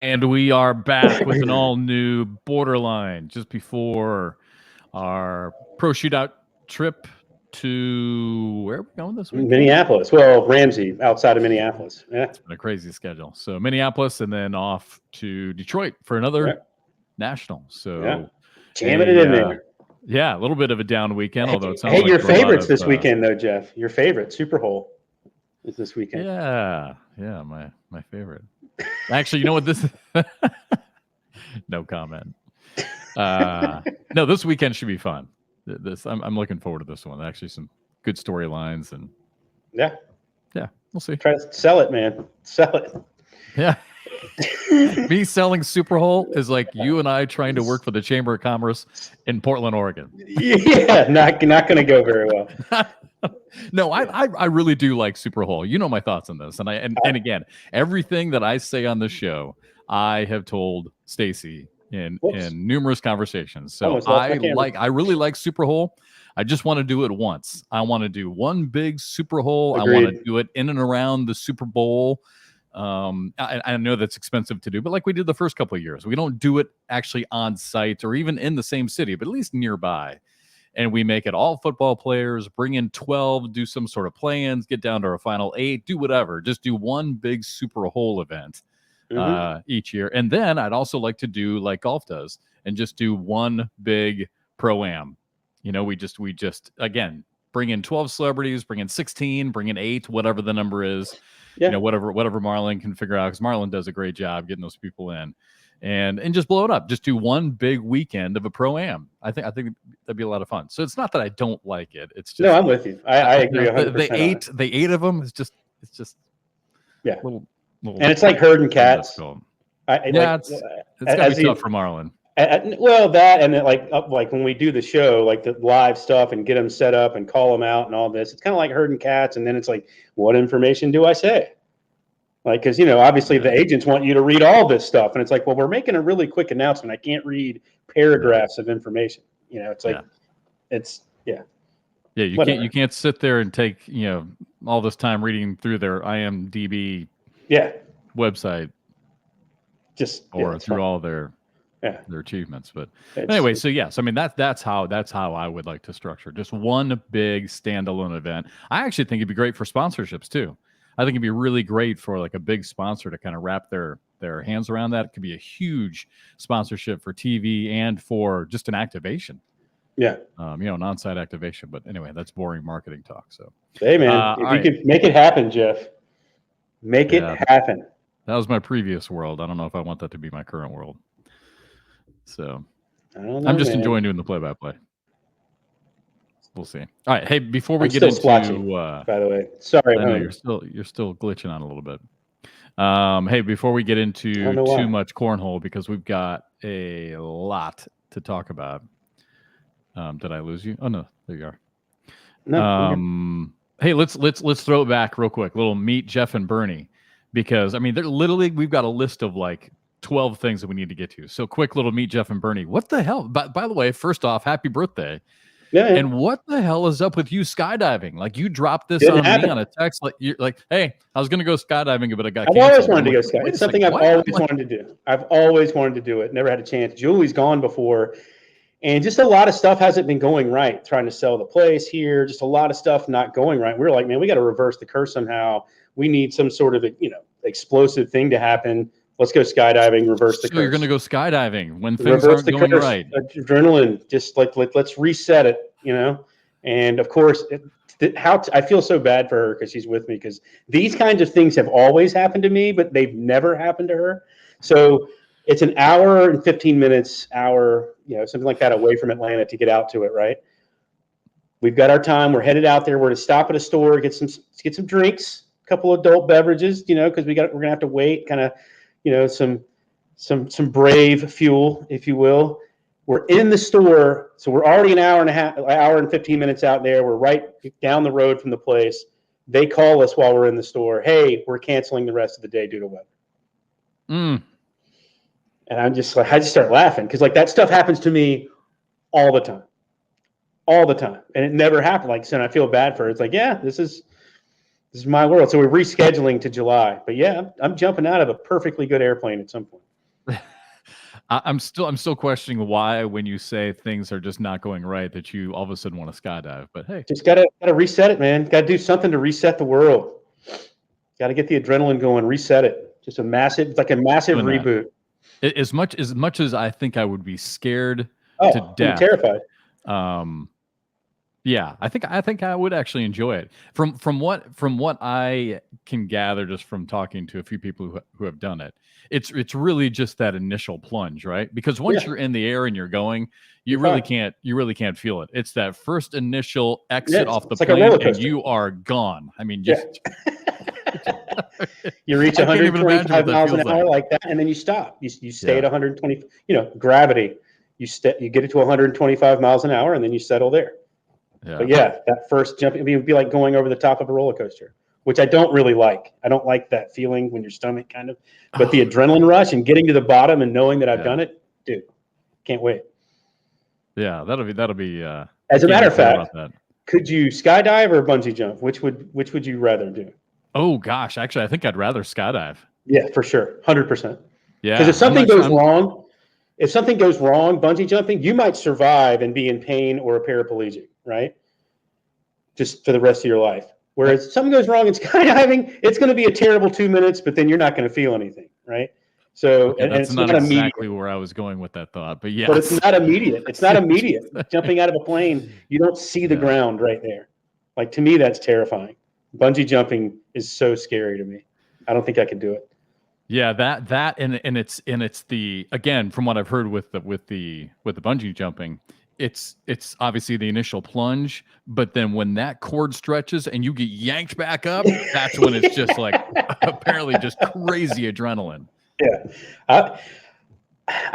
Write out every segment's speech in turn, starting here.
And we are back with an all-new BoarderLine just before our pro shootout trip to where are we going this week? Minneapolis. Well, Ramsey, outside of Minneapolis. Yeah. It's been a crazy schedule. So Minneapolis and then off to Detroit for another national. So jamming it in there. Yeah, a little bit of a down weekend, although it sounds hey, like your favorites this weekend, though, Jeff. Your favorite Super Bowl is this weekend. Yeah, my favorite. Actually, you know what this is? No comment. No, this weekend should be fun. I'm looking forward to this one. Actually, some good storylines and yeah, we'll see. Try to sell it, man. Sell it. Yeah. Me selling Super Hole is like you and I trying to work for the Chamber of Commerce in Portland, Oregon. Yeah, not going to go very well. No, I really do like Super Hole. You know my thoughts on this, and again, everything that I say on the show, I have told Stacy in numerous conversations. So I really like Super Hole. I just want to do it once. I want to do one big Super Hole. Agreed. I want to do it in and around the Super Bowl. I know that's expensive to do, but like we did the first couple of years, we don't do it actually on site or even in the same city, but at least nearby. And we make it all football players, bring in 12, do some sort of play-ins, get down to our final 8, do whatever. Just do one big Super Hole event each year. And then I'd also like to do like golf does and just do one big pro-am. You know, we just again, bring in 12 celebrities, bring in 16, bring in 8, whatever the number is. Yeah. You know, whatever Marlon can figure out, because Marlon does a great job getting those people in. And just blow it up. Just do one big weekend of a pro-am. I think that'd be a lot of fun. So it's not that I don't like it. It's just, no, I'm with you. I agree 100%. The eight of them is just yeah. Little, and it's like herding cats. It's gotta be tough for Marlon. Well, that and then like when we do the show, like the live stuff and get them set up and call them out and all this, it's kind of like herding cats. And then it's like, what information do I say? Like, because, you know, obviously the agents want you to read all this stuff. And it's like, well, we're making a really quick announcement. I can't read paragraphs of information. You know, it's like, Yeah, you can't sit there and take, you know, all this time reading through their IMDb website. Or through all their achievements. But anyway, so yes, I mean, that's how I would like to structure just one big standalone event. I actually think it'd be great for sponsorships too. I think it'd be really great for like a big sponsor to kind of wrap their hands around that. It could be a huge sponsorship for TV and for just an activation. Yeah. You know, an on-site activation. But anyway, that's boring marketing talk. So hey man, if you could make it happen, Jeff. Make it happen. That was my previous world. I don't know if I want that to be my current world. So I don't know, I'm just enjoying doing the play-by-play. We'll see. All right. Hey, before we get into splotchy, by the way, sorry, I know you're still glitching on a little bit. Hey, before we get into too much cornhole, because we've got a lot to talk about. Did I lose you? Oh no, there you are. No. Hey, let's throw it back real quick. Little meet Jeff and Bernie, because I mean, they're literally, we've got a list of like 12 things that we need to get to. So quick little meet Jeff and Bernie. What the hell? By the way, first off, happy birthday. Yeah. And what the hell is up with you skydiving? Like you dropped this on me on a text. Like you're like, hey, I was going to go skydiving, but I got canceled. I've always wanted to go skydiving. It's something I've always wanted to do. I've always wanted to do it. Never had a chance. Julie's gone before. And just a lot of stuff hasn't been going right. Trying to sell the place here. Just a lot of stuff not going right. We're like, man, we got to reverse the curse somehow. We need some sort of, explosive thing to happen. Let's go skydiving, reverse the curse. You're going to go skydiving when things aren't going right. Adrenaline, just like let's reset it, And of course, I feel so bad for her because she's with me, because these kinds of things have always happened to me, but they've never happened to her. So it's an hour and 15 minutes, something like that away from Atlanta to get out to it, right? We've got our time. We're headed out there. We're to stop at a store, get some drinks, a couple adult beverages, because we're gonna have to wait, kind of. Some brave fuel, if you will. We're in the store, so we're already an hour and 15 minutes out there. We're right down the road from the place. They call us while we're in the store. Hey, we're canceling the rest of the day due to weather. And I just start laughing, because like that stuff happens to me all the time, and it never happened. So I feel bad for her. It's like, yeah, this is my world. So we're rescheduling to July. But yeah, I'm jumping out of a perfectly good airplane at some point. I'm still questioning why, when you say things are just not going right, that you all of a sudden want to skydive. But hey, Just gotta reset it, man. Got to do something to reset the world. Got to get the adrenaline going. Reset it. Just a massive, it's like a massive doing that. reboot. As much as I think I would be scared to Oh, I'm death, terrified. yeah, I think I would actually enjoy it. From what I can gather just from talking to a few people who have done it, it's really just that initial plunge, right? Because once Yeah. you're in the air and you're going, You're fine. you really can't feel it. It's that first initial Yeah, exit off the it's like a plane, roller and coaster. you are gone. I mean, Yeah. just You reach I can't even imagine what 125 that miles an feels hour like. like that, and then you stop. You stay Yeah. at 120. Gravity. You get it to 125 miles an hour, and then you settle there. Yeah. But yeah, that first jump, it would be like going over the top of a roller coaster, which I don't really like. I don't like that feeling when your stomach kind of. But the adrenaline rush and getting to the bottom and knowing that I've done it, dude, can't wait. Yeah, that'll be. As a matter of fact, that. could you skydive or bungee jump? Which would you rather do? Oh gosh, actually, I think I'd rather skydive. Yeah, for sure, 100%. Because Yeah, if something I'm not goes wrong, bungee jumping, you might survive and be in pain or a paraplegic, right? Just for the rest of your life. Whereas if something goes wrong in skydiving, it's going to be a terrible 2 minutes, but then you're not going to feel anything, right? So, Okay, and that's it's not not immediate. exactly where I was going with that thought, but yes. But it's not immediate. It's not immediate. Jumping out of a plane, you don't see the ground right there. Like, to me, that's terrifying. Bungee jumping is so scary to me. I don't think I could do it. Yeah, that and it's the, again, from what I've heard with the bungee jumping, it's obviously the initial plunge, but then when that cord stretches and you get yanked back up, that's when it's just like apparently just crazy adrenaline. Yeah. I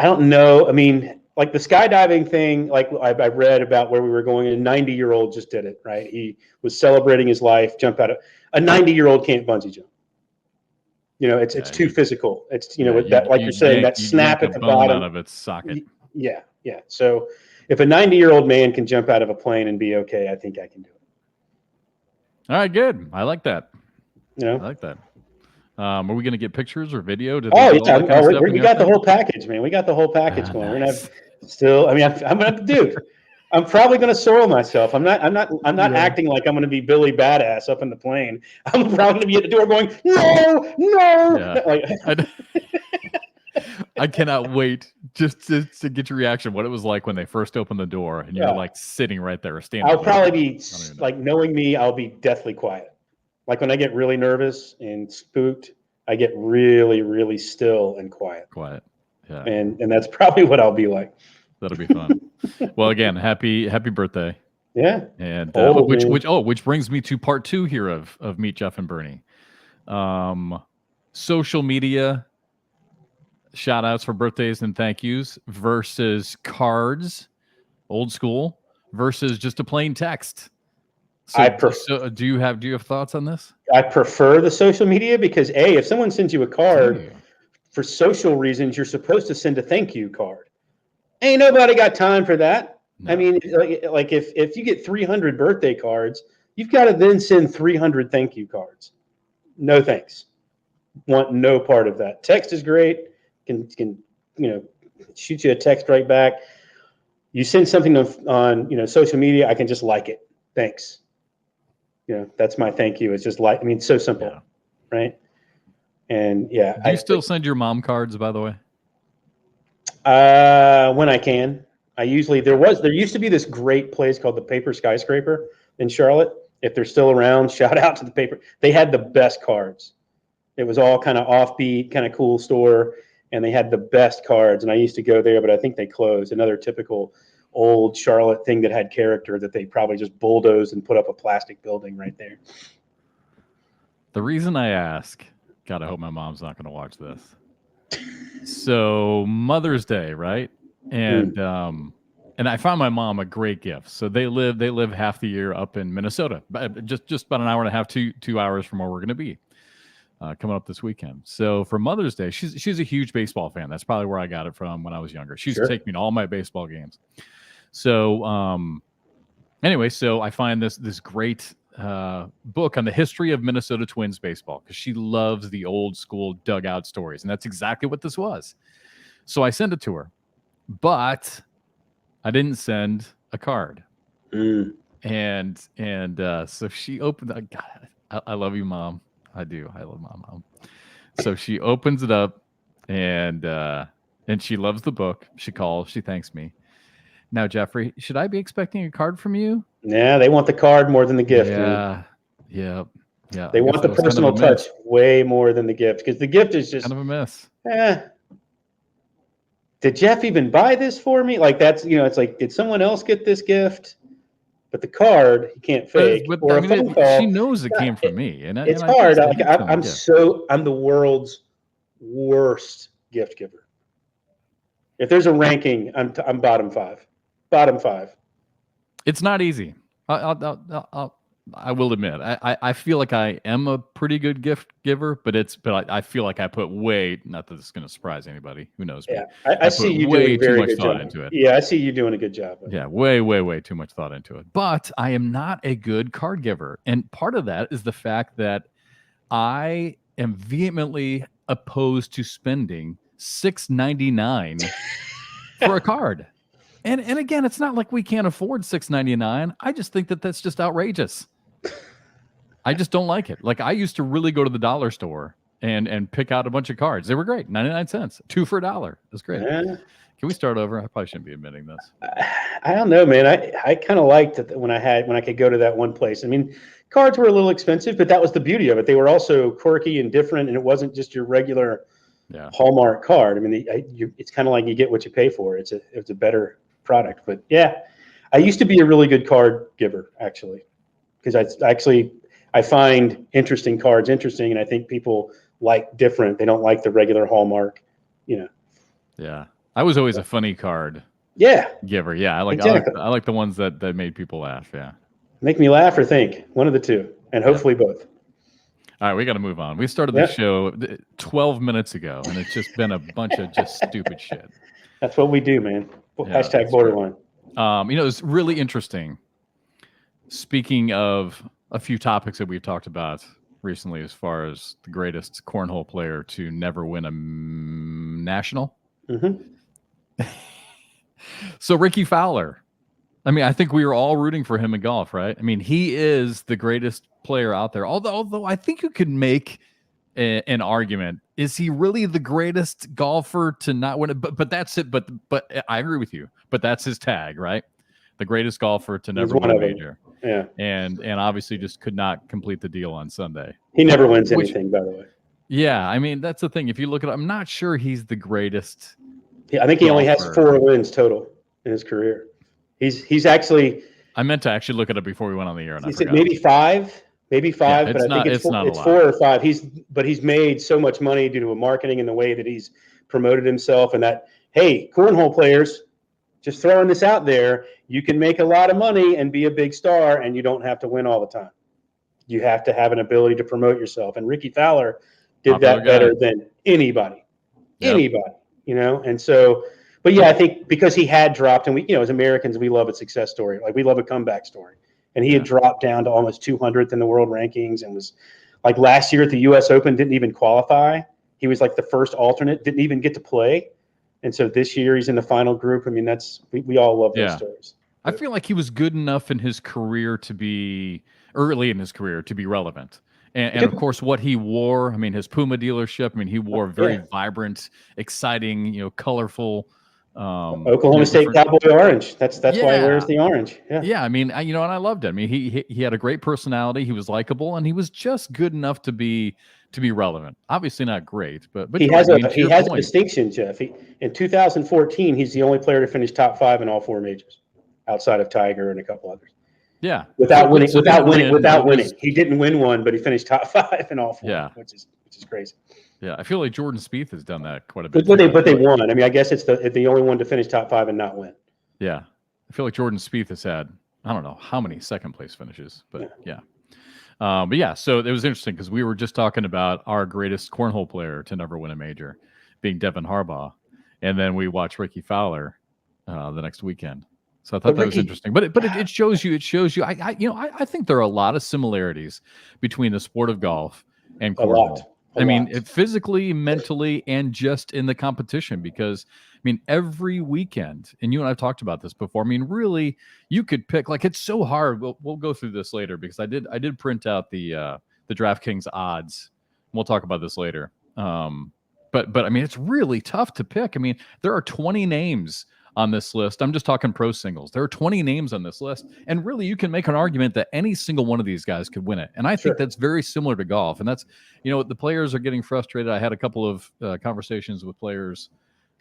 don't know. I mean, like the skydiving thing, like I read about where we were going, a 90-year-old just did it, right? He was celebrating his life, jumped out of a 90-year-old can't bungee jump. It's too physical. It's, with that, like you're saying, that snap yank a at the bone bottom. out of its socket. Yeah. So if a 90-year-old man can jump out of a plane and be okay, I think I can do it. All right, good. I like that. I like that. Are we going to get pictures or video? We got the whole package, man. We got the whole package going. Nice. We're gonna have still. I mean, I'm gonna, dude. I'm probably gonna soil myself. I'm not acting like I'm gonna be Billy Badass up in the plane. I'm probably gonna be at the door going, no. Yeah. Like, I cannot wait just to get your reaction. What it was like when they first opened the door and you're like sitting right there, standing. I'll probably be like, knowing me, I'll be deathly quiet. Like when I get really nervous and spooked, I get really, really still and quiet. Yeah. And that's probably what I'll be like. That'll be fun. Well, again, happy birthday. Yeah. And which brings me to part 2 here of Meet Jeff and Bernie. Social media shout outs for birthdays and thank yous versus cards, old school, versus just a plain text. So, do you have thoughts on this? I prefer the social media because if someone sends you a card for social reasons, you're supposed to send a thank you card. Ain't nobody got time for that. No. I mean, like if you get 300 birthday cards, you've got to then send 300 thank you cards. No thanks. Want no part of that. Text is great. Can shoot you a text right back. You send something on social media, I can just like it. Thanks. That's my thank you. It's just it's so simple, right? And do you still send your mom cards, by the way? When I can. There used to be this great place called the Paper Skyscraper in Charlotte. If they're still around, shout out to the Paper. They had the best cards. It was all kind of offbeat, kind of cool store, and they had the best cards. And I used to go there, but I think they closed. Another typical old Charlotte thing that had character that they probably just bulldozed and put up a plastic building right there. The reason I ask, God, I hope my mom's not going to watch this. So Mother's Day, right? And I found my mom a great gift. So they live half the year up in Minnesota, just about an hour and a half, 2 hours from where we're going to be coming up this weekend. So for Mother's Day, she's a huge baseball fan. That's probably where I got it from when I was younger. She used to take me to all my baseball games. So anyway, so I find this great book on the history of Minnesota Twins baseball because she loves the old school dugout stories, and that's exactly what this was. So I sent it to her, but I didn't send a card. And so she opened. God, I love you, Mom. I do. I love my mom. So she opens it up, and she loves the book. She calls. She thanks me. Now, Jeffrey, should I be expecting a card from you? Yeah, they want the card more than the gift. Yeah, man. yeah. They want the personal touch way more than the gift, because the gift is just kind of a miss. Did Jeff even buy this for me? Like, that's, it's like, did someone else get this gift? But the card, he can't fake. But or I a mean, phone call. she knows it came from me, and it's I hard. guess I'm the world's worst gift giver. If there's a ranking, I'm bottom five. Bottom five. It's not easy. I will admit, I feel like I am a pretty good gift giver, but I feel like I put not that it's going to surprise anybody. Who knows me? Yeah, I see you doing very good job into it. Yeah, I see you doing a good job. Yeah, way too much thought into it. But I am not a good card giver, and part of that is the fact that I am vehemently opposed to spending $6.99 for a card. And again, it's not like we can't afford $6.99. I just think that's just outrageous. I just don't like it. Like, I used to really go to the dollar store and pick out a bunch of cards. They were great, 99 cents, 2 for $1. That's great. Yeah. Can we start over? I probably shouldn't be admitting this. I don't know, man. I kind of liked it when I could go to that one place. I mean, cards were a little expensive, but that was the beauty of it. They were also quirky and different, and it wasn't just your regular Hallmark card. I mean, it's kind of like you get what you pay for. It's a better product. But yeah, I used to be a really good card giver, actually, because I find interesting cards interesting, and I think people like different. They don't like the regular Hallmark, Yeah, I was always a funny card giver. Yeah, I like the ones that made people laugh. Yeah, make me laugh or think, one of the two, and hopefully both. All right, we got to move on. We started the show 12 minutes ago, and it's just been a bunch of just stupid shit. That's what we do, man. Hashtag BoarderLine. It's really interesting. Speaking of a few topics that we've talked about recently, as far as the greatest cornhole player to never win a national. Mm-hmm. So Ricky Fowler. I mean, I think we were all rooting for him in golf, right? I mean, he is the greatest player out there. Although I think you could make an argument. Is he really the greatest golfer to not win it? But that's it. But I agree with you. But that's his tag, right? The greatest golfer to never win a major. Yeah. And obviously just could not complete the deal on Sunday. He never wins anything, by the way. Yeah, I mean, that's the thing. If you look at it, I'm not sure he's the greatest. I think he only has 4 wins total in his career. He's actually. I meant to actually look at it before we went on the air, and I forgot. Maybe 5. Yeah, but I think it's 4 or 5. He's made so much money due to marketing and the way that he's promoted himself, and that, hey, cornhole players, just throwing this out there, you can make a lot of money and be a big star, and you don't have to win all the time. You have to have an ability to promote yourself, and Ricky Fowler did that better than anybody. And so. But yeah, I think because he had dropped, and we, as Americans, we love a success story. Like, we love a comeback story. And he had dropped down to almost 200th in the world rankings, and was like, last year at the U.S. Open, didn't even qualify. He was like the first alternate, didn't even get to play. And so this year he's in the final group. I mean, we all love those stories. I feel like he was good enough in his career early in his career to be relevant. And of course, what he wore, I mean, his Puma dealership, I mean, he wore very vibrant, exciting, colorful. Oklahoma State Cowboy orange. That's why he wears the orange. I mean, and I loved it. I mean, he had a great personality. He was likable, and he was just good enough to be relevant. Obviously not great, but he has a distinction, Jeff. In 2014, he's the only player to finish top 5 in all 4 majors, outside of Tiger and a couple others. Yeah, without winning. He didn't win one, but he finished top 5 in all 4. Yeah, which is crazy. Yeah, I feel like Jordan Spieth has done that quite a bit. But they won. I mean, I guess it's the only one to finish top 5 and not win. Yeah, I feel like Jordan Spieth has had, I don't know how many second place finishes, but so it was interesting because we were just talking about our greatest cornhole player to never win a major being Devin Harbaugh, and then we watched Ricky Fowler the next weekend. So I thought that was interesting. But it shows you. I think there are a lot of similarities between the sport of golf and cornhole. I mean, physically, mentally, and just in the competition. Because I mean, every weekend, and you and I've talked about this before. I mean, really, you could pick. Like, it's so hard. We'll go through this later because I did print out the DraftKings odds. We'll talk about this later. But I mean, it's really tough to pick. I mean, there are 20 names on this list. I'm just talking pro singles. There are 20 names on this list, and really, you can make an argument that any single one of these guys could win it. And I think that's very similar to golf. And that's, the players are getting frustrated. I had a couple of conversations with players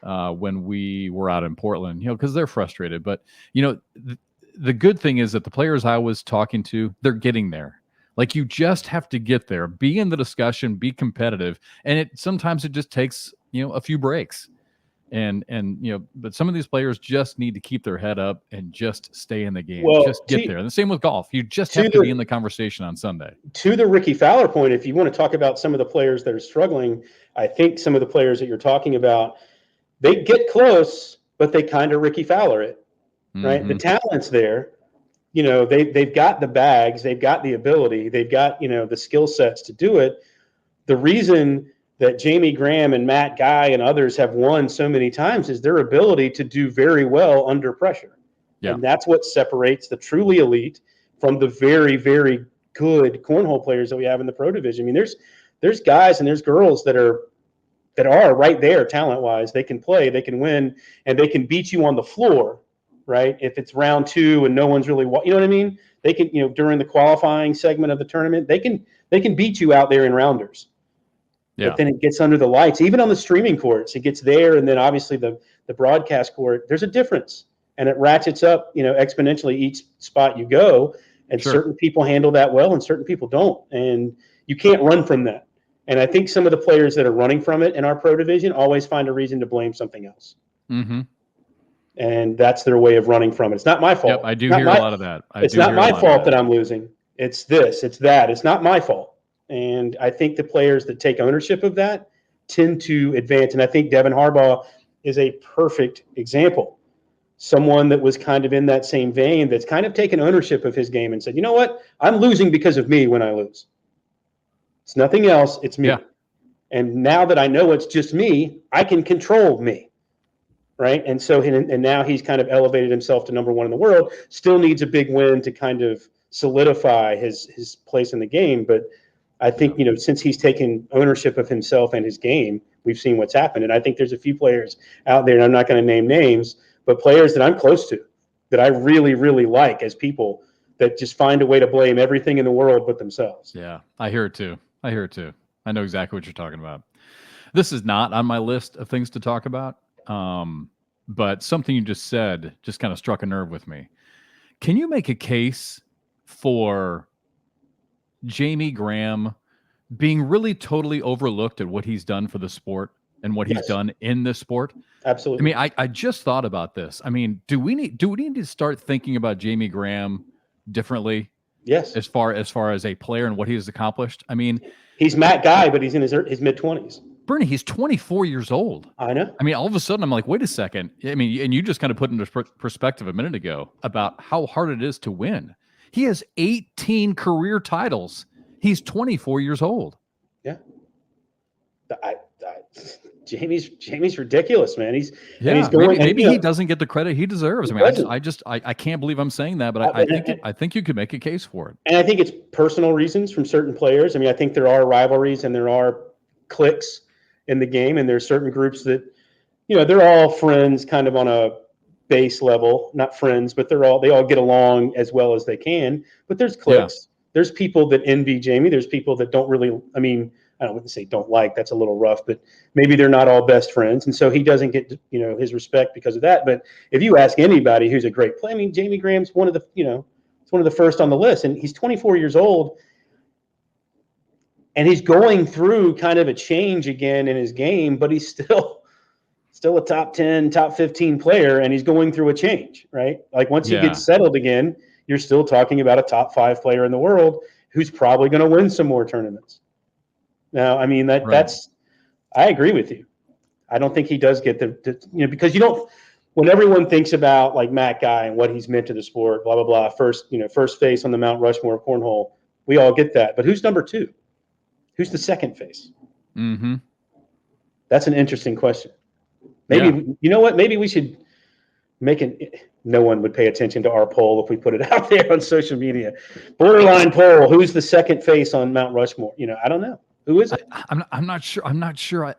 when we were out in Portland, because they're frustrated. But the good thing is that the players I was talking to, they're getting there. Like, you just have to get there, be in the discussion, be competitive, and sometimes it just takes a few breaks. And but some of these players just need to keep their head up and just stay in the game. Well, just get there. And the same with golf. You just have to be in the conversation on Sunday. To the Ricky Fowler point, if you want to talk about some of the players that are struggling, I think some of the players that you're talking about, they get close, but they kind of Ricky Fowler it, right? Mm-hmm. The talent's there. They've got the bags, they've got the ability, they've got, the skill sets to do it. The reason that Jamie Graham and Matt Guy and others have won so many times is their ability to do very well under pressure. Yeah. And that's what separates the truly elite from the very, very good cornhole players that we have in the pro division. I mean, there's guys and there's girls that are right there talent-wise. They can play, they can win, and they can beat you on the floor, right? If it's round 2 and no one's really, you know what I mean? They can, during the qualifying segment of the tournament, they can beat you out there in rounders. Yeah. But then it gets under the lights, even on the streaming courts, it gets there. And then obviously the broadcast court, there's a difference, and it ratchets up, exponentially each spot you go. And certain people handle that well and certain people don't. And you can't run from that. And I think some of the players that are running from it in our pro division always find a reason to blame something else. Mm-hmm. And that's their way of running from it. It's not my fault. Yep, I do hear a lot of that. It's not my fault that I'm losing. It's this, it's that. It's not my fault. And I think the players that take ownership of that tend to advance. And I think Devin Harbaugh is a perfect example. Someone that was kind of in that same vein, that's kind of taken ownership of his game and said, you know what? I'm losing because of me when I lose. It's nothing else. It's me. Yeah. And now that I know it's just me, I can control me. Right. And so, and now he's kind of elevated himself to number 1 in the world, still needs a big win to kind of solidify his place in the game. But I think, since he's taken ownership of himself and his game, we've seen what's happened. And I think there's a few players out there, and I'm not going to name names, but players that I'm close to that I really, really like as people that just find a way to blame everything in the world but themselves. Yeah, I hear it too. I know exactly what you're talking about. This is not on my list of things to talk about, but something you just said just kind of struck a nerve with me. Can you make a case for Jamie Graham being really totally overlooked at what he's done for the sport and what he's done in this sport? Absolutely. I mean, I just thought about this. I mean, do we need to start thinking about Jamie Graham differently? Yes. As far as a player and what he has accomplished. I mean, he's Matt Guy, but he's in his mid-20s. Bernie, he's 24 years old. I know. I mean, all of a sudden, I'm like, wait a second. I mean, and you just kind of put into perspective a minute ago about how hard it is to win. He has 18 career titles. He's 24 years old. Yeah. Jamie's ridiculous, man. He's going. Maybe he doesn't get the credit he deserves. I mean, I can't believe I'm saying that, but I think you could make a case for it. And I think it's personal reasons from certain players. I mean, I think there are rivalries and there are cliques in the game, and there's certain groups that, they're all friends, kind of on a base level, not friends, but they all get along as well as they can. But there's cliques. Yeah. There's people that envy Jamie. There's people that don't really. I mean, I don't want to say don't like. That's a little rough, but maybe they're not all best friends, and so he doesn't get his respect because of that. But if you ask anybody who's a great player, I mean, Jamie Graham's one of the it's one of the first on the list, and he's 24 years old, and he's going through kind of a change again in his game, but he's still a top 10, top 15 player, and he's going through a change, right? Like once he gets settled again, you're still talking about a top 5 player in the world who's probably going to win some more tournaments. Now, I mean, that's I agree with you. I don't think he does get because when everyone thinks about like Matt Guy and what he's meant to the sport, blah, blah, blah, first face on the Mount Rushmore of cornhole, we all get that. But who's number 2? Who's the second face? Mm-hmm. That's an interesting question. Yeah. Maybe, you know what? Maybe we should make no one would pay attention to our poll if we put it out there on social media. BoarderLine poll. Who's the second face on Mount Rushmore? I don't know. Who is it? I'm not sure. I'm not sure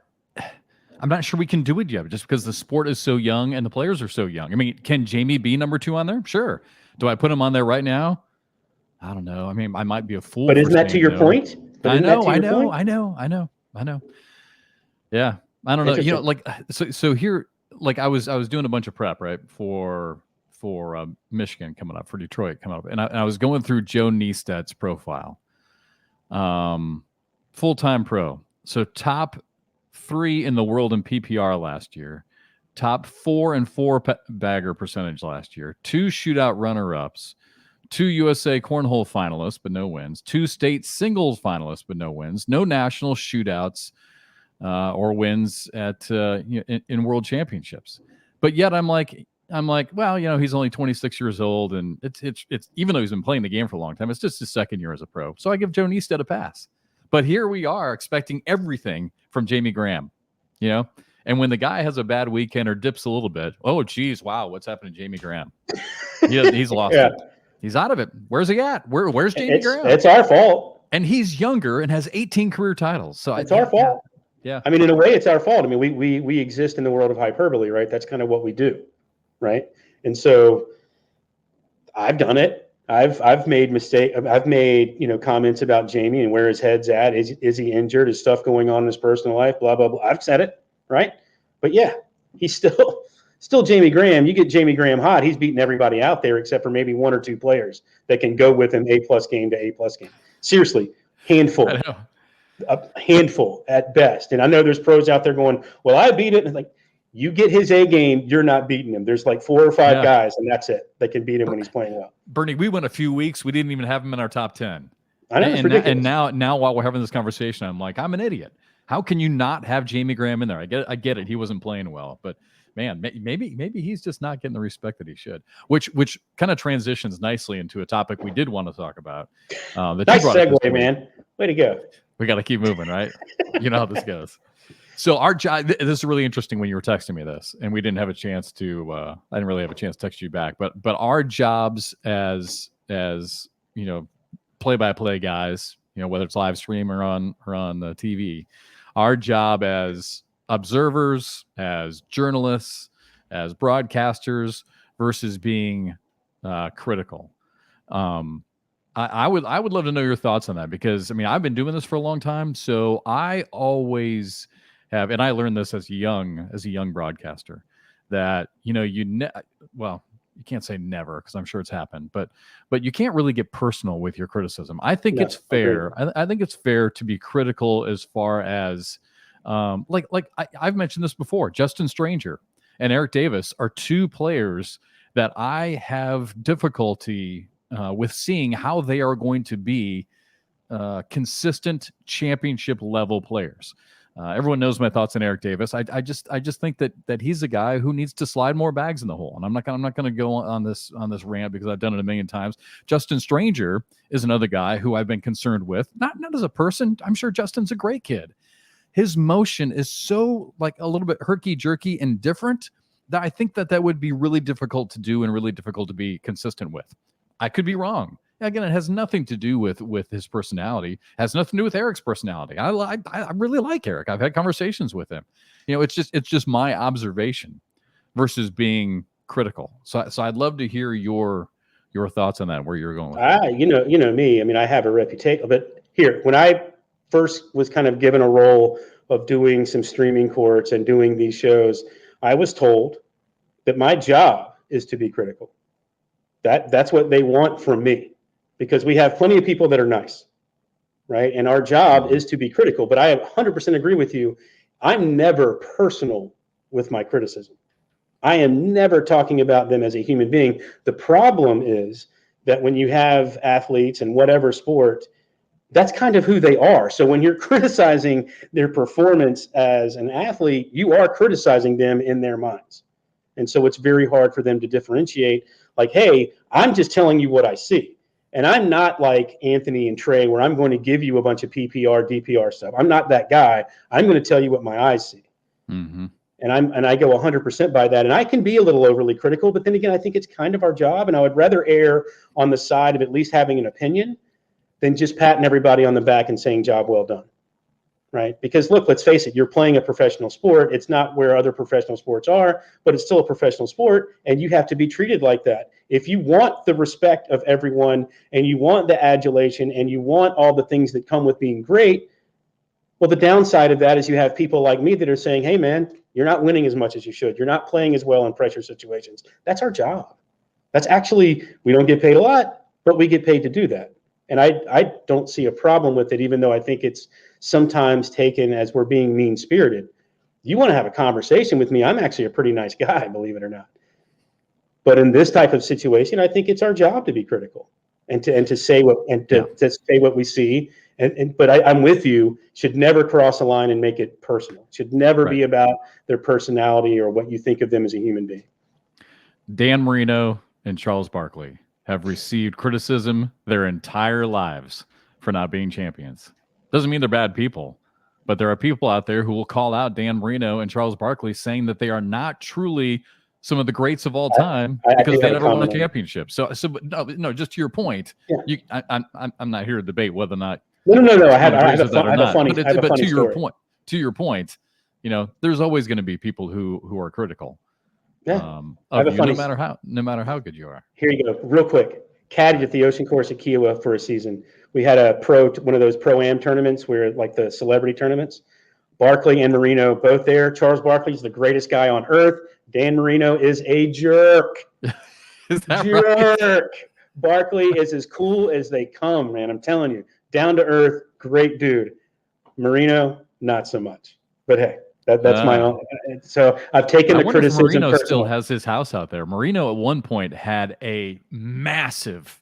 we can do it yet, just because the sport is so young and the players are so young. I mean, can Jamie be number 2 on there? Sure. Do I put him on there right now? I don't know. I mean, I might be a fool. But for isn't that to saying your no. point? But I isn't that know. to I your know. point? I know. I know. I know. Yeah. I don't know. Interesting. Like so here, like I was doing a bunch of prep, right, for Michigan coming up, for Detroit coming up, and I was going through Joe Neistadt's profile, full-time pro. So top 3 in the world in PPR last year, top 4 and 4 bagger percentage last year, 2 shootout runner-ups, 2 USA cornhole finalists but no wins, 2 state singles finalists but no wins, no national shootouts or wins at in world championships. But yet I'm like, well, he's only 26 years old, and it's even though he's been playing the game for a long time, it's just his second year as a pro. So I give Joe Neistad a pass. But here we are expecting everything from Jamie Graham, and when the guy has a bad weekend or dips a little bit, oh geez, wow, what's happened to Jamie Graham? He's lost it. He's out of it. Where's he at? Where's Jamie Graham? It's our fault. And he's younger and has 18 career titles. So it's our fault. Yeah. I mean, in a way, it's our fault. I mean, we exist in the world of hyperbole, right? That's kind of what we do, right? And so I've done it. I've made mistakes. I've made comments about Jamie and where his head's at. Is he injured? Is stuff going on in his personal life? Blah blah blah. I've said it, right? But yeah, he's still Jamie Graham. You get Jamie Graham hot, he's beating everybody out there except for maybe 1 or 2 players that can go with him A+ game to A+ game. Seriously, handful. I know. A handful at best. And I know there's pros out there going, well, I beat it. And like, you get his A game, you're not beating him. There's like 4 or 5 guys, and that's it, that can beat him when he's playing well. Bernie, we went a few weeks. We didn't even have him in our top 10. I know, it's ridiculous. And now while we're having this conversation, I'm like, I'm an idiot. How can you not have Jamie Graham in there? I get it. He wasn't playing well, but man, maybe he's just not getting the respect that he should, which kind of transitions nicely into a topic we did want to talk about. Nice segue, man. Way to go. We got to keep moving, right? You know how this goes. So our job, this is really interesting when you were texting me this, and we didn't have a chance to, I didn't really have a chance to text you back, but our jobs as play-by-play guys, whether it's live stream or on the TV, our job as observers, as journalists, as broadcasters versus being critical. I would love to know your thoughts on that, because I mean, I've been doing this for a long time, so I always have, and I learned this as a young broadcaster, that you can't say never, because I'm sure it's happened, but you can't really get personal with your criticism. I think it's fair. I think it's fair to be critical as far as I've mentioned this before. Justin Stranger and Eric Davis are 2 players that I have difficulty with seeing how they are going to be consistent championship level players. Everyone knows my thoughts on Eric Davis. I just think that he's a guy who needs to slide more bags in the hole. And I'm not going to go on this rant, because I've done it a million times. Justin Stranger is another guy who I've been concerned with, not as a person. I'm sure Justin's a great kid. His motion is so like a little bit herky jerky and different that I think that would be really difficult to do and really difficult to be consistent with. I could be wrong. Again, it has nothing to do with his personality. It has nothing to do with Eric's personality. I really like Eric. I've had conversations with him. It's just my observation versus being critical. So I'd love to hear your thoughts on that, where you're going with that. You know me. I mean, I have a reputation, but here, when I first was kind of given a role of doing some streaming courts and doing these shows, I was told that my job is to be critical. That's what they want from me, because we have plenty of people that are nice, right? And our job is to be critical. But I 100% agree with you. I'm never personal with my criticism. I am never talking about them as a human being. The problem is that when you have athletes in whatever sport, that's kind of who they are. So when you're criticizing their performance as an athlete, you are criticizing them in their minds. And so it's very hard for them to differentiate, like, hey, I'm just telling you what I see. And I'm not like Anthony and Trey, where I'm going to give you a bunch of PPR, DPR stuff. I'm not that guy. I'm going to tell you what my eyes see. Mm-hmm. And I go 100% by that. And I can be a little overly critical, but then again, I think it's kind of our job. And I would rather err on the side of at least having an opinion than just patting everybody on the back and saying job well done. Right? Because look, let's face it, you're playing a professional sport. It's not where other professional sports are, but it's still a professional sport, and you have to be treated like that. If you want the respect of everyone, and you want the adulation, and you want all the things that come with being great, well, the downside of that is you have people like me that are saying, hey, man, you're not winning as much as you should. You're not playing as well in pressure situations. That's our job. That's actually, we don't get paid a lot, but we get paid to do that. And I don't see a problem with it, even though I think it's sometimes taken as we're being mean-spirited. You want to have a conversation with me, I'm actually a pretty nice guy, believe it or not. But in this type of situation, I think it's our job to be critical and to say what to say what we see. But I'm with you. Should never cross a line and make it personal. Should never be about their personality or what you think of them as a human being. Dan Marino and Charles Barkley have received criticism their entire lives for not being champions. Doesn't mean they're bad people, but there are people out there who will call out Dan Marino and Charles Barkley saying that they are not truly some of the greats of all time because they never won a championship. So no, just to your point, I'm not here to debate whether or not. No. I have a funny to your point, there's always going to be people who are critical. Yeah. No matter how good you are. Here you go, real quick. Caddied at the Ocean Course at Kiowa for a season. We had one of those pro-am tournaments where like the celebrity tournaments. Barkley and Marino both there. Charles Barkley's the greatest guy on earth. Dan Marino is a jerk. Is that jerk. Right? Barkley is as cool as they come, man. I'm telling you, down to earth, great dude. Marino, not so much. But hey. That's my own. So I've taken the criticism. Marino still has his house out there. Marino at one point had a massive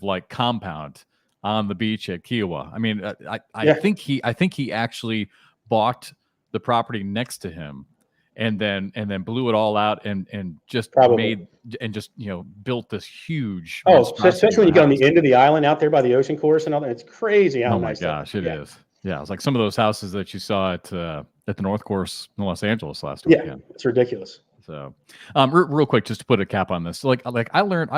like compound on the beach at Kiowa. I mean, I think he actually bought the property next to him, and then blew it all out and just built this huge. Oh, especially when you go on the end of the island out there by the Ocean Course and all that. It's crazy how nice. Oh my gosh, it is. Yeah, it's like some of those houses that you saw at the North Course in Los Angeles last weekend. Yeah, it's ridiculous. So, real quick, just to put a cap on this, like I learned,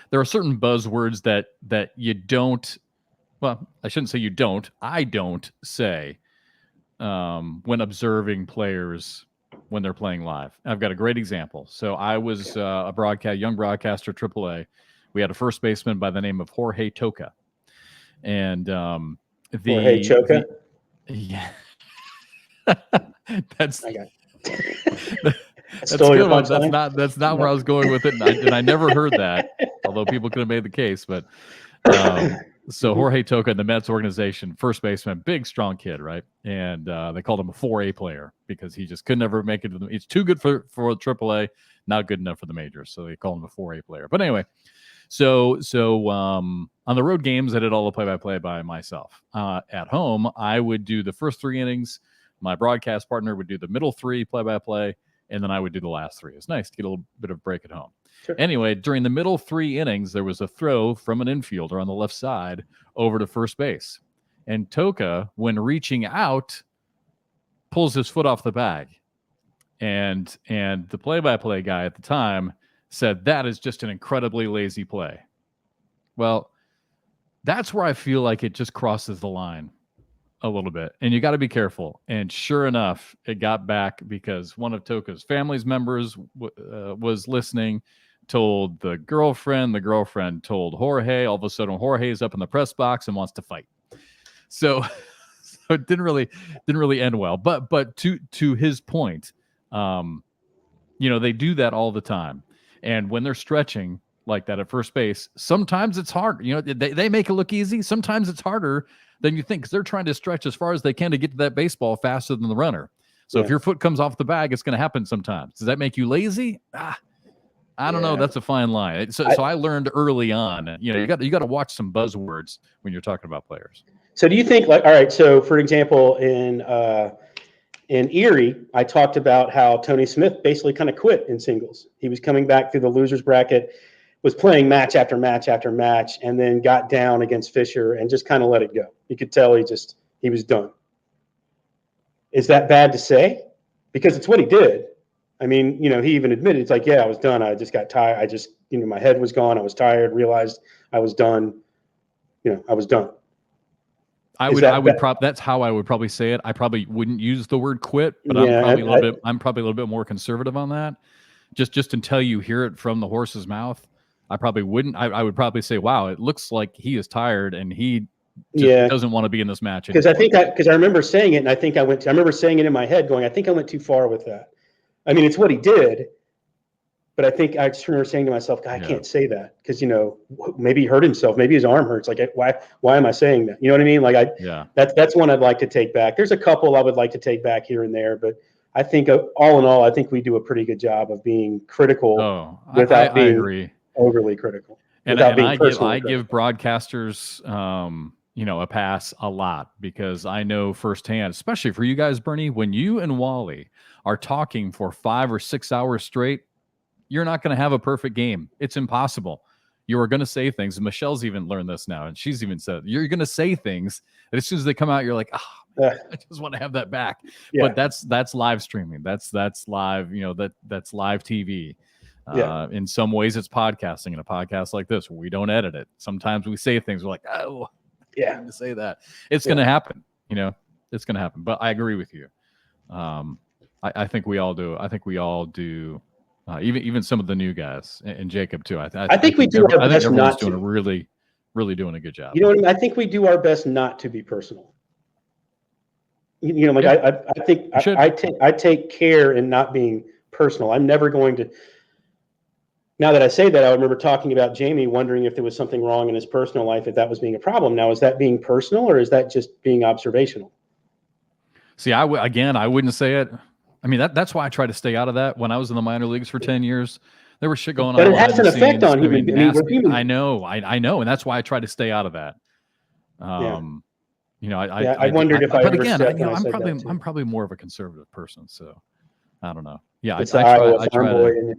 there are certain buzzwords that you don't. Well, I shouldn't say you don't. I don't say when observing players when they're playing live. I've got a great example. So I was a young broadcaster, AAA. We had a first baseman by the name of Jorge Toca, and Jorge Choca? Yeah. That's good one. That's not where I was going with it, and I never heard that, although people could have made the case. But so Jorge Toca in the Mets organization, first baseman, big strong kid, right? And they called him a 4A player because he just could never make it to he's too good for AAA, not good enough for the majors, so they called him a 4A player. But anyway, so on the road games, I did all the play-by-play by myself. At home, I would do the first 3 innings. My broadcast partner would do the middle 3 play-by-play, and then I would do the last 3. It's nice to get a little bit of break at home. Sure. Anyway, during the middle 3 innings, there was a throw from an infielder on the left side over to first base. And Toca, when reaching out, pulls his foot off the bag. And the play-by-play guy at the time said, that is just an incredibly lazy play. Well, that's where I feel like it just crosses the line a little bit, and you got to be careful. And sure enough, it got back because one of Toca's family's members was listening, told the girlfriend told Jorge. All of a sudden, Jorge's up in the press box and wants to fight. So it didn't really end well. But to his point, they do that all the time. And when they're stretching like that at first base, sometimes it's hard. They make it look easy. Sometimes it's harder than you think because they're trying to stretch as far as they can to get to that baseball faster than the runner. So if your foot comes off the bag, it's going to happen sometimes. Does that make you lazy? I don't know. That's a fine line. So I learned early on, you got to watch some buzzwords when you're talking about players. So do you think all right, so for example, in Erie, I talked about how Tony Smith basically kind of quit in singles. He was coming back through the losers bracket. was playing match after match after match, and then got down against Fisher and just kind of let it go. You could tell he was done. Is that bad to say? Because it's what he did. I mean, he even admitted, it's like, yeah, I was done. I just got tired. I just, my head was gone. I was tired, realized I was done. I was done. That's how I would probably say it. I probably wouldn't use the word quit, but I'm probably a little bit more conservative on that. Just until you hear it from the horse's mouth, I probably wouldn't. I would probably say, wow, it looks like he is tired and he just doesn't want to be in this match anymore. Because I remember saying it, and I remember saying it in my head going, I think I went too far with that. I mean, it's what he did, but I think I just remember saying to myself, God, I can't say that because, maybe he hurt himself. Maybe his arm hurts. Like, why am I saying that? You know what I mean? Like, that's one I'd like to take back. There's a couple I would like to take back here and there, but I think all in all, I think we do a pretty good job of being critical without being overly critical. And I give broadcasters, a pass a lot because I know firsthand, especially for you guys, Bernie, when you and Wally are talking for 5 or 6 hours straight, you're not going to have a perfect game. It's impossible. You are going to say things. And Michelle's even learned this now, and she's even said you're going to say things that as soon as they come out, you're like, I just want to have that back. Yeah. But that's live streaming. That's live. That's live TV. In some ways, it's podcasting. In a podcast like this, where we don't edit it. Sometimes we say things. We're like, oh, yeah, to say that. It's going to happen. It's going to happen. But I agree with you. I think we all do. I think we all do. Even some of the new guys and Jacob too. I think we do our best not to. Really doing a good job. You know what I mean? I think we do our best not to be personal. I think I take care in not being personal. I'm never going to. Now that I say that, I remember talking about Jamie, wondering if there was something wrong in his personal life, if that was being a problem. Now, is that being personal or is that just being observational? See, I wouldn't say it. I mean, that's why I try to stay out of that. When I was in the minor leagues for 10 years, there was shit going on. But it has an effect on human beings. I know. And that's why I try to stay out of that. I wondered if I. But again, I'm probably more of a conservative person, so I don't know. Yeah, I try to.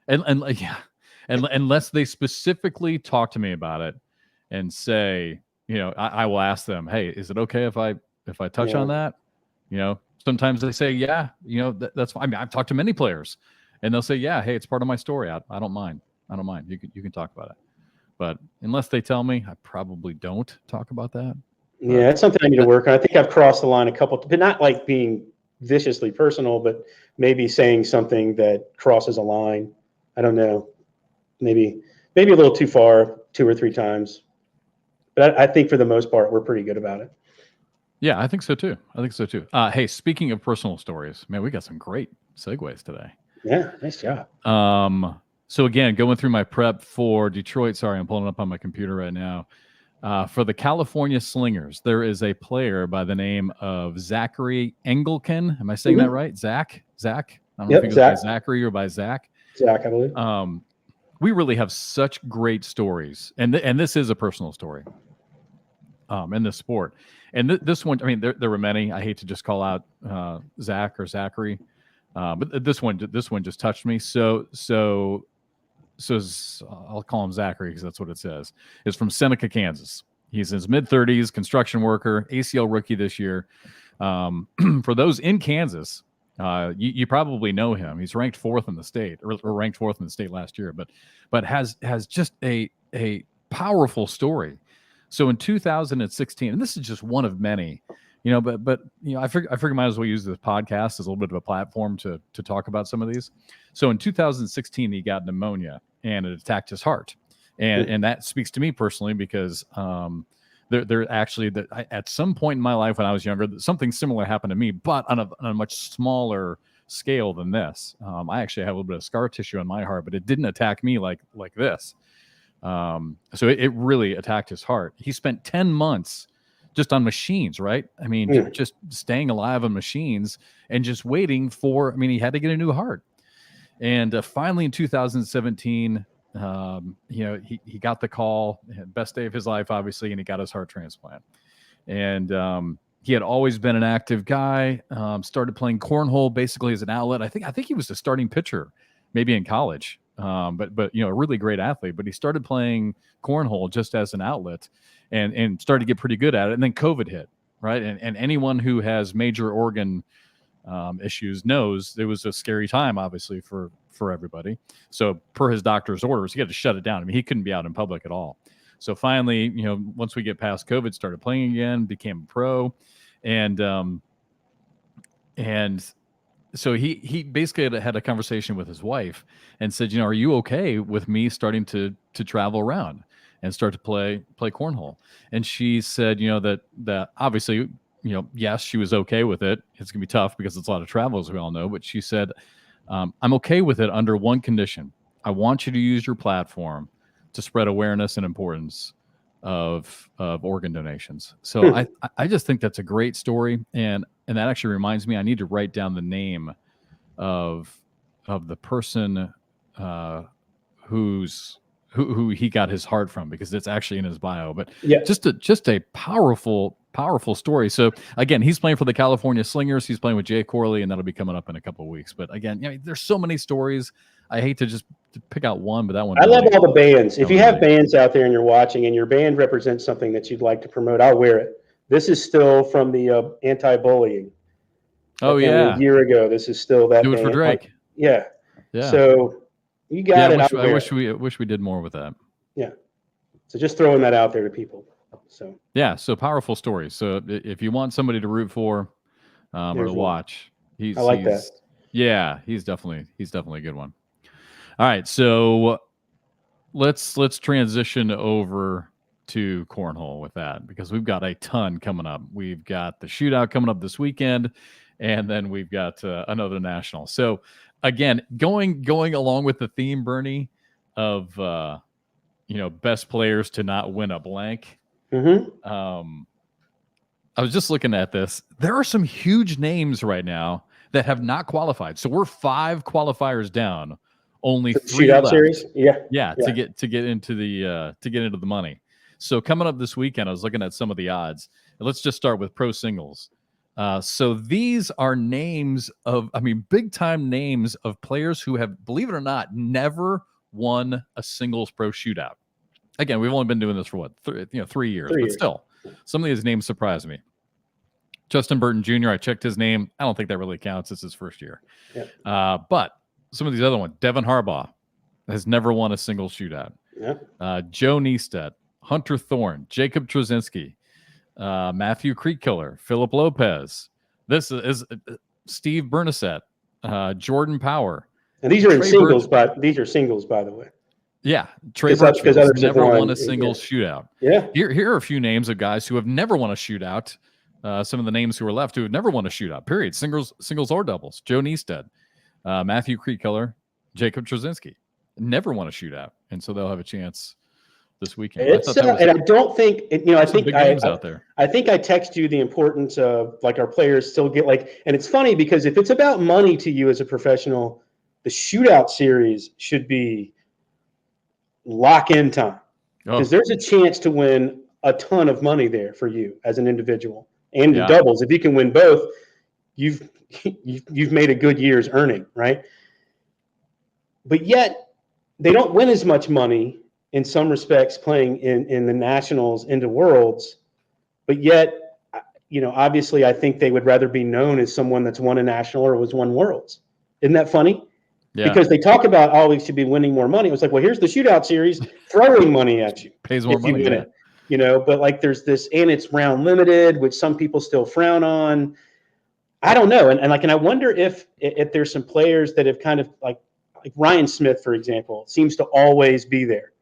And unless they specifically talk to me about it and say, I will ask them, hey, is it okay if I touch on that? Sometimes they say, yeah, that's fine. I mean, I've talked to many players and they'll say, yeah, hey, it's part of my story. I don't mind. You can talk about it. But unless they tell me, I probably don't talk about that. Yeah, it's something I need to work on. I think I've crossed the line a couple, but not like being viciously personal, but maybe saying something that crosses a line. I don't know. Maybe a little too far 2 or 3 times. But I think for the most part, we're pretty good about it. Yeah, I think so too. Hey, speaking of personal stories, man, we got some great segues today. Yeah, nice job. So again, going through my prep for Detroit. Sorry, I'm pulling up on my computer right now. For the California Slingers, there is a player by the name of Zachary Engelken. Am I saying that right? Zach? I don't know if he goes by Zachary or by Zach. Zach, I believe. We really have such great stories, and this is a personal story. In this sport, and this one, I mean, there were many. I hate to just call out Zach or Zachary, but this one just touched me. So I'll call him Zachary because that's what it says. It's from Seneca, Kansas. He's in his mid-30s, construction worker, ACL rookie this year. For those in Kansas, you probably know him. He's ranked 4th in the state, or ranked 4th in the state last year, but has just a powerful story. So in 2016, and this is just one of many, but I figure might as well use this podcast as a little bit of a platform to talk about some of these. So in 2016, he got pneumonia and it attacked his heart, and that speaks to me personally because there actually at some point in my life when I was younger, something similar happened to me, but on a much smaller scale than this. I actually have a little bit of scar tissue on my heart, but it didn't attack me like this. So it really attacked his heart. He spent 10 months just on machines, right? I mean, just staying alive on machines and just waiting for, he had to get a new heart. And finally in 2017, he got the call, best day of his life, obviously, and he got his heart transplant. And he had always been an active guy, started playing cornhole basically as an outlet. I think he was the starting pitcher maybe in college. but a really great athlete. But he started playing cornhole just as an outlet, and started to get pretty good at it. And then COVID hit, right? And anyone who has major organ issues knows it was a scary time, obviously, for everybody. So per his doctor's orders, he had to shut it down. I mean, he couldn't be out in public at all. So finally, once we get past COVID, started playing again, became a pro, and so he basically had a conversation with his wife and said, are you okay with me starting to travel around and start to play cornhole? And she said, that obviously, yes, she was okay with it. It's gonna be tough because it's a lot of travel, as we all know. But she said, I'm okay with it under one condition. I want you to use your platform to spread awareness and importance of organ donations. So I just think that's a great story, and that actually reminds me, I need to write down the name of the person who he got his heart from, because it's actually in his bio. But Yeah. just a powerful story. So again, he's playing for the California Slingers. He's playing with Jay Corley, and that'll be coming up in a couple of weeks. But again, there's so many stories. I hate to just pick out one, but that one. I love all the bands. If you have bands out there and you're watching and your band represents something that you'd like to promote, I'll wear it. This is still from the anti-bullying. Oh yeah, a year ago. This is still that Do It band. for Drake. Yeah. Yeah. So you got it. I wish we did more with that. Yeah. So just throwing that out there to people. So yeah, so powerful stories. So if you want somebody to root for or to watch, I like that. Yeah, he's definitely a good one. All right, so let's transition over to cornhole with that, because we've got a ton coming up. We've got the shootout coming up this weekend, and then we've got another national. So again, going along with the theme, Bernie, of best players to not win a blank. Mm-hmm. I was just looking at this. There are some huge names right now that have not qualified. So we're 5 qualifiers down, only 3 shootout left. Series. Yeah, to get into the money. So coming up this weekend, I was looking at some of the odds. Let's just start with pro singles. So these are names of, big time names of players who have, believe it or not, never won a singles pro shootout. Again, we've only been doing this for what, 3 years, but still, some of these names surprise me. Justin Burton Jr., I checked his name. I don't think that really counts. It's his first year. Yeah. But some of these other ones, Devin Harbaugh has never won a single shootout. Yeah. Joe Neistat, Hunter Thorne, Jacob Trzynski, Matthew Creekkiller, Philip Lopez. This is Steve Bernasette, Jordan Power. And these are in singles, but these are singles, by the way. Yeah, Trey Birchfield's never won a single shootout. Yeah. Here are a few names of guys who have never won a shootout. Some of the names who are left who have never won a shootout, period. Singles or doubles. Joe Neistat, Matthew Creekkiller, Jacob Trzynski. Never won a shootout. And so they'll have a chance this weekend. And I don't think, I think names out there. I think I text you the importance of our players still get and it's funny because if it's about money to you as a professional, the shootout series should be lock-in time, because there's a chance to win a ton of money there for you as an individual, and the doubles. If you can win both, you've made a good year's earning, right? But yet they don't win as much money in some respects playing in the nationals into worlds, but yet, obviously I think they would rather be known as someone that's won a national or was won worlds. Isn't that funny? Yeah. Because they talk about, we should be winning more money. It was like, well, here's the shootout series throwing money at you. Pays more money. But there's this, and it's round limited, which some people still frown on. I don't know. And I wonder if there's some players that have kind of like Ryan Smith, for example, seems to always be there.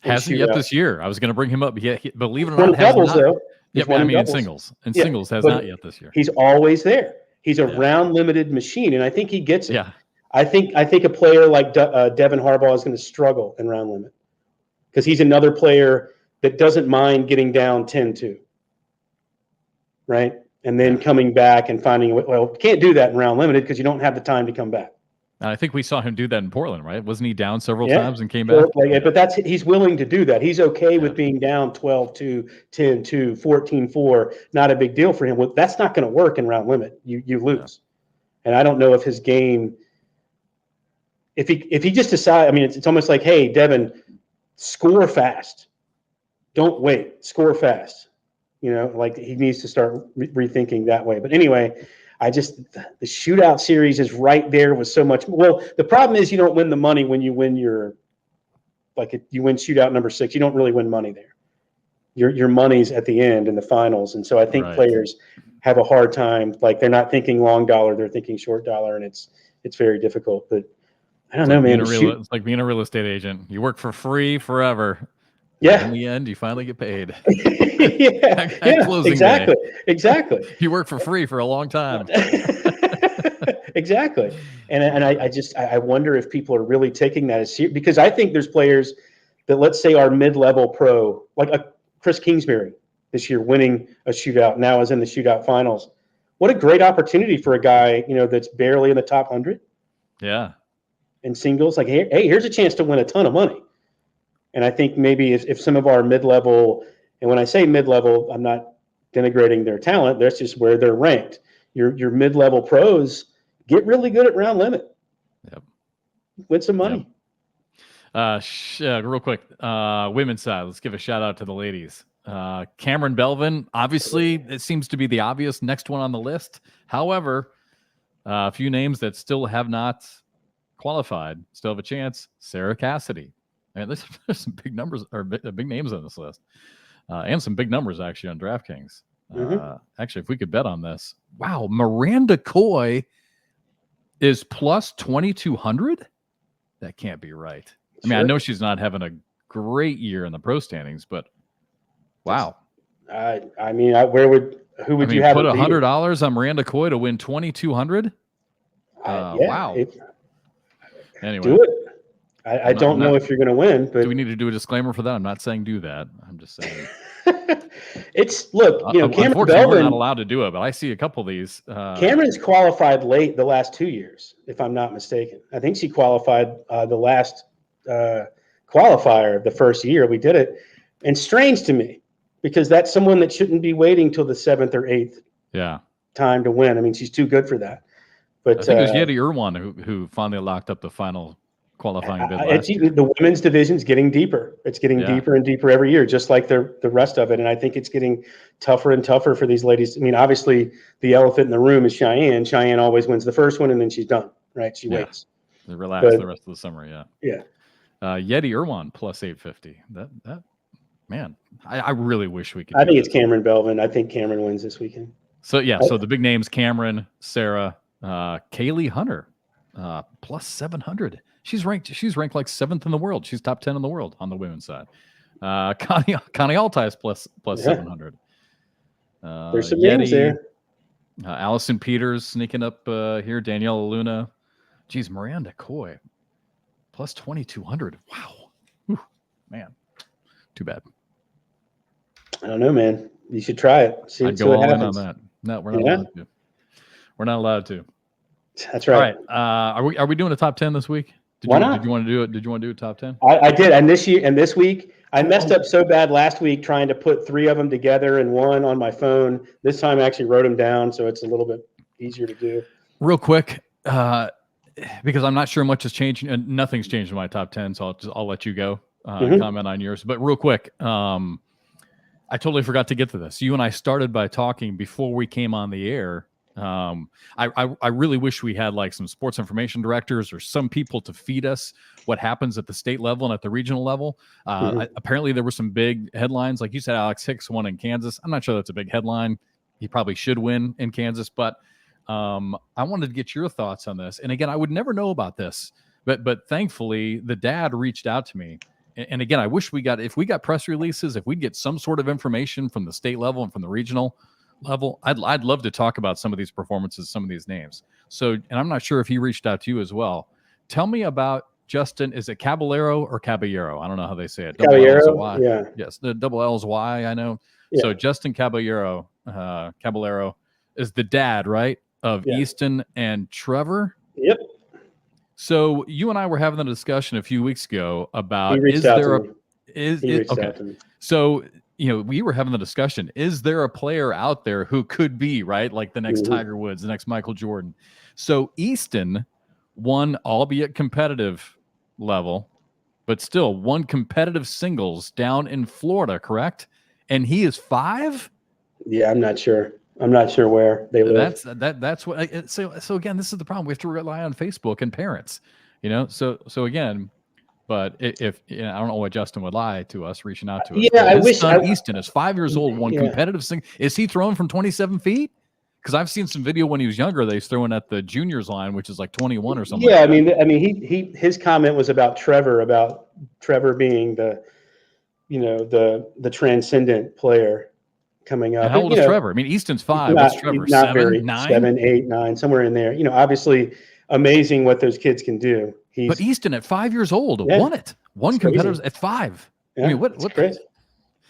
Hasn't yet this year. I was going to bring him up. He, believe it or not, doubles though. Yeah, in singles. Singles has not yet this year. He's always there. He's a round limited machine, and I think he gets it. Yeah. I think a player like Devin Harbaugh is going to struggle in round limit, because he's another player that doesn't mind getting down 10-2, right? And then coming back and finding, can't do that in round limited because you don't have the time to come back. I think we saw him do that in Portland, right? Wasn't he down several times and came back? But he's willing to do that. He's okay with being down 12-2, 10-2, 14-4. Not a big deal for him. Well, that's not going to work in round limit. You lose. And I don't know if his game if he just decides, I mean, it's almost like, hey, Devin, score fast. Don't wait. Score fast. You know, like he needs to start rethinking that way. But anyway, the shootout series is right there with so much. Well, the problem is you don't win the money when you win you win shootout number 6. You don't really win money there. Your money's at the end in the finals. And so I think players have a hard time. Like they're not thinking long dollar, they're thinking short dollar, and it's very difficult. But I don't know, man. It's like being a real estate agent. You work for free forever. Yeah. In the end, you finally get paid. yeah. Exactly. Day. Exactly. You work for free for a long time. Exactly. And I wonder if people are really taking that as serious, because I think there's players that, let's say, are mid-level pro, like a Chris Kingsbury this year winning a shootout, now is in the shootout finals. What a great opportunity for a guy, you know, that's barely in the top 100. Yeah. In singles, like, hey, here's a chance to win a ton of money. And I think maybe if some of our mid-level, and when I say mid-level, I'm not denigrating their talent, that's just where they're ranked. Your mid-level pros get really good at round limit. Yep. Win some money. Yep. Real quick, women's side, let's give a shout out to the ladies. Cameron Belvin, obviously, it seems to be the obvious next one on the list. However, a few names that still have not qualified, still have a chance. Sarah Cassidy. And there's some big numbers or big names on this list, and some big numbers actually on DraftKings. Actually, if we could bet on this, wow, Miranda Coy is plus 2,200. That can't be right. I mean, I know she's not having a great year in the pro standings, but wow. I mean, who would you have? Put $100 on Miranda Coy to win 2,200? Wow. Anyway, do it. I don't know if you're going to win, but do we need to do a disclaimer for that? I'm not saying do that. I'm just saying. Look, you know, Cameron unfortunately, we're not allowed to do it, but I see a couple of these. Cameron's qualified late the last 2 years, if I'm not mistaken. I think she qualified the last qualifier the first year we did it. And strange to me, because that's someone that shouldn't be waiting till the 7th or 8th time to win. I mean, she's too good for that. But I think it was Yeti Irwan who finally locked up the final qualifying bid last year. The women's division's getting deeper. It's getting deeper and deeper every year, just like the rest of it. And I think it's getting tougher and tougher for these ladies. I mean, obviously, the elephant in the room is Cheyenne. Cheyenne always wins the first one, and then she's done, right? She waits. They relax the rest of the summer, Yeah. Yeti Irwan plus 850. That man, I really wish we could. I think it's Cameron Belvin. I think Cameron wins this weekend. So, so the big names, Cameron, Sarah, Kaylee Hunter, plus 700. She's ranked like 7th in the world. She's top 10 in the world on the women's side. Connie Altice plus 700. There's some names there. Allison Peters sneaking up here. Daniela Luna. Geez, Miranda Coy plus 2,200. Wow. Whew, man. Too bad. I don't know, man. You should try it. I'd go all in on that. No, we're not allowed to. We're not allowed to. That's right. All right. Are we doing a top 10 this week? Why not? Did you want to do it? Did you want to do a top 10? I did. And this week, I messed up so bad last week trying to put 3 of them together in one on my phone. This time I actually wrote them down, so it's a little bit easier to do. Real quick, because I'm not sure much has changed, and nothing's changed in my top 10, so I'll let you go comment on yours. But real quick, I totally forgot to get to this. You and I started by talking before we came on the air. I really wish we had like some sports information directors or some people to feed us what happens at the state level and at the regional level. Apparently there were some big headlines. Like you said, Alex Hicks won in Kansas. I'm not sure that's a big headline. He probably should win in Kansas, but I wanted to get your thoughts on this. And again, I would never know about this, but thankfully the dad reached out to me. And again, I wish if we got press releases, if we'd get some sort of information from the state level and from the regional level, I'd love to talk about some of these performances, some of these names. So, and I'm not sure if he reached out to you as well. Tell me about Justin. Is it Caballero or Caballero? I don't know how they say it. Caballero. Yeah. Yes. The double L's Y. I know. Yeah. So Justin Caballero is the dad, right? Of Easton and Trevor. Yep. So you and I were having a discussion a few weeks ago about So, you know, we were having the discussion, is there a player out there who could be, right? Like the next Tiger Woods, the next Michael Jordan. So Easton one, albeit competitive level, but still one competitive singles down in Florida, correct? And he is 5? Yeah, I'm not sure. I'm not sure where they live. That's what. So again, this is the problem. We have to rely on Facebook and parents. So again, but if I don't know why Justin would lie to us, reaching out to us. Yeah, But I his wish. son Easton is 5 years old. One Yeah. competitive sing. Is he throwing from 27 feet? Because I've seen some video when he was younger. That he's throwing at the juniors line, which is like 21 or something. Yeah, like that. I mean, his comment was about Trevor being the, the transcendent player coming up. And how old is Trevor? I mean, Easton's 5. What's Trevor? He's not 7, very 9? 7, 8, 9, somewhere in there. Obviously amazing what those kids can do. But Easton at 5 years old won it. One competitor at 5. Yeah, I mean, what? Crazy.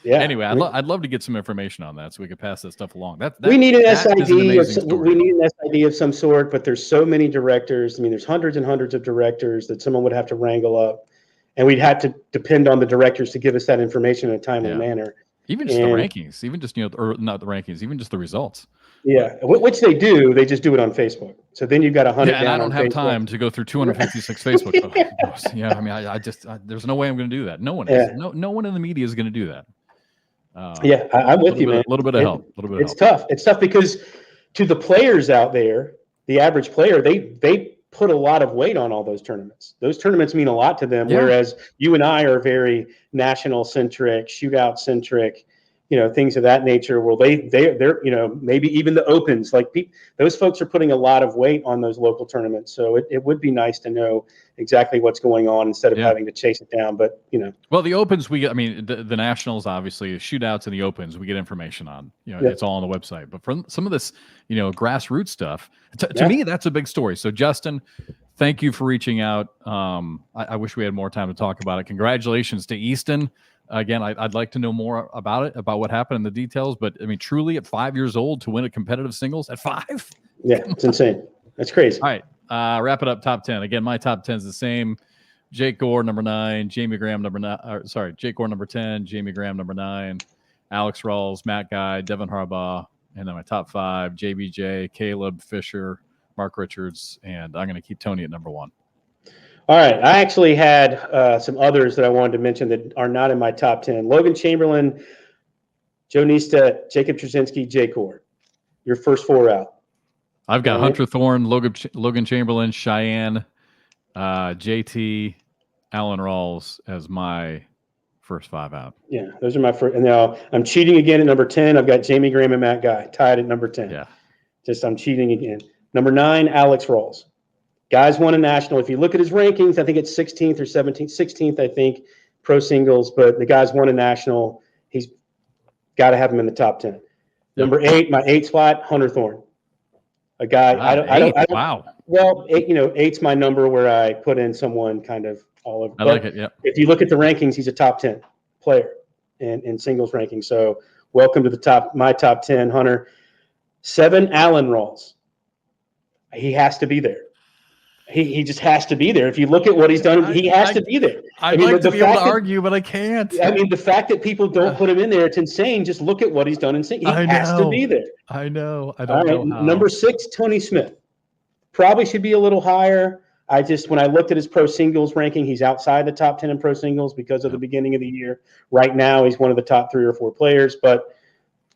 Yeah. Anyway, I'd love to get some information on that so we could pass that stuff along. We need an SID. We need an SID of some sort, but there's so many directors. I mean, there's hundreds and hundreds of directors that someone would have to wrangle up, and we'd have to depend on the directors to give us that information in a timely manner. Even just the rankings, even just or not the rankings, even just the results. Yeah, which they do. They just do it on Facebook. So then you've got 100 down and I don't have Facebook. time to go through 256 Facebook posts. Yeah, I mean, I just there's no way I'm going to do that. No one is. No one in the media is going to do that. I'm with you, man. A little bit of help. It's tough. It's tough because to the players out there, the average player, they put a lot of weight on all those tournaments. Those tournaments mean a lot to them, whereas you and I are very national centric, shootout centric, things of that nature. Well, they're maybe even the opens, like those folks are putting a lot of weight on those local tournaments. So it would be nice to know exactly what's going on instead of having to chase it down. But well, the opens we get. I mean, the nationals, obviously, shootouts and the opens we get information on. It's all on the website. But for some of this, grassroots stuff, to me, that's a big story. So Justin, thank you for reaching out. I wish we had more time to talk about it. Congratulations to Easton. Again, I'd like to know more about it, about what happened in the details. But I mean, truly, at 5 years old to win a competitive singles at 5? Yeah, it's insane. That's crazy. All right, wrap it up. Top 10. Again, my top 10 is the same. Jake Gore, number 9. Jamie Graham, number 9. Jake Gore, number 10. Jamie Graham, number 9. Alex Rawls, Matt Guy, Devin Harbaugh, and then my top 5: JBJ, Caleb, Fisher, Mark Richards, and I'm going to keep Tony at number 1. All right. I actually had some others that I wanted to mention that are not in my top 10. Logan Chamberlain, Joe Nista, Jacob Trzynski, Jake Gore. Your first 4 out. I've got Hunter Thorne, Logan Chamberlain, Cheyenne, JT, Alan Rawls as my first 5 out. Yeah, those are my first. And now I'm cheating again at number 10. I've got Jamie Graham and Matt Guy tied at number 10. Yeah. I'm cheating again. Number 9, Alex Rawls. Guys won a national. If you look at his rankings, I think it's 16th or 17th, 16th, I think, pro singles. But the guy's won a national. He's got to have him in the top 10. Yep. Number 8, my 8 spot, Hunter Thorne. A guy. Wow. Well, 8's my number where I put in someone kind of all over. I like it. Yeah. If you look at the rankings, he's a top 10 player in singles ranking. So welcome to my top 10, Hunter. 7, Alan Rawls. He has to be there. He just has to be there. If you look at what he's done, he has to be there. I'd like to be able to argue, but I can't. I mean, the fact that people don't put him in there, it's insane. Just look at what he's done in singles. He has to be there. I know. I don't know how. Number 6, Tony Smith. Probably should be a little higher. When I looked at his pro singles ranking, he's outside the top 10 in pro singles because of the beginning of the year. Right now, he's one of the top 3 or 4 players, but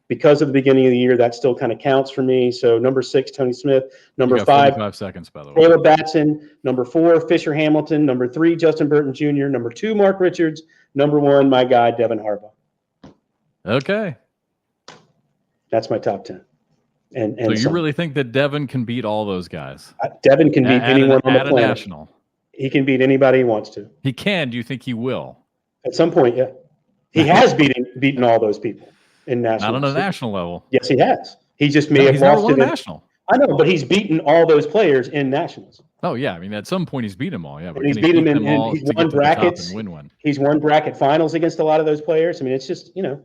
because of the beginning of the year, that still kind of counts for me. So number 6, Tony Smith. Number 5, 45 seconds, by the way. Caleb Batson. Number 4, Fisher Hamilton. Number 3, Justin Burton Jr. Number 2, Mark Richards. Number 1, my guy, Devin Harbaugh. Okay. That's my top 10. And so you really think that Devin can beat all those guys? Devin can beat anyone on the planet. National. He can beat anybody he wants to. He can. Do you think he will? At some point, yeah. He has beaten all those people. In national, not on a national level. Yes, he has. He just may have lost to national. I know, but he's beaten all those players in nationals. Oh yeah, I mean at some point he's beat them all. Yeah, but he's beat them in. He's won brackets. And win one. He's won bracket finals against a lot of those players. I mean, it's just he'll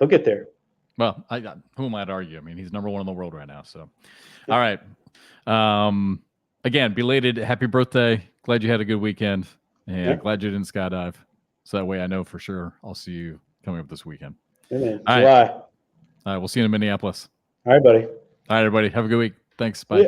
get there. Well, who am I to argue? I mean, he's number 1 in the world right now. So, all right. Again, belated happy birthday. Glad you had a good weekend, and glad you didn't skydive. So that way I know for sure I'll see you coming up this weekend. All right. All right. We'll see you in Minneapolis. All right, buddy. All right, everybody. Have a good week. Thanks. Bye. Yeah.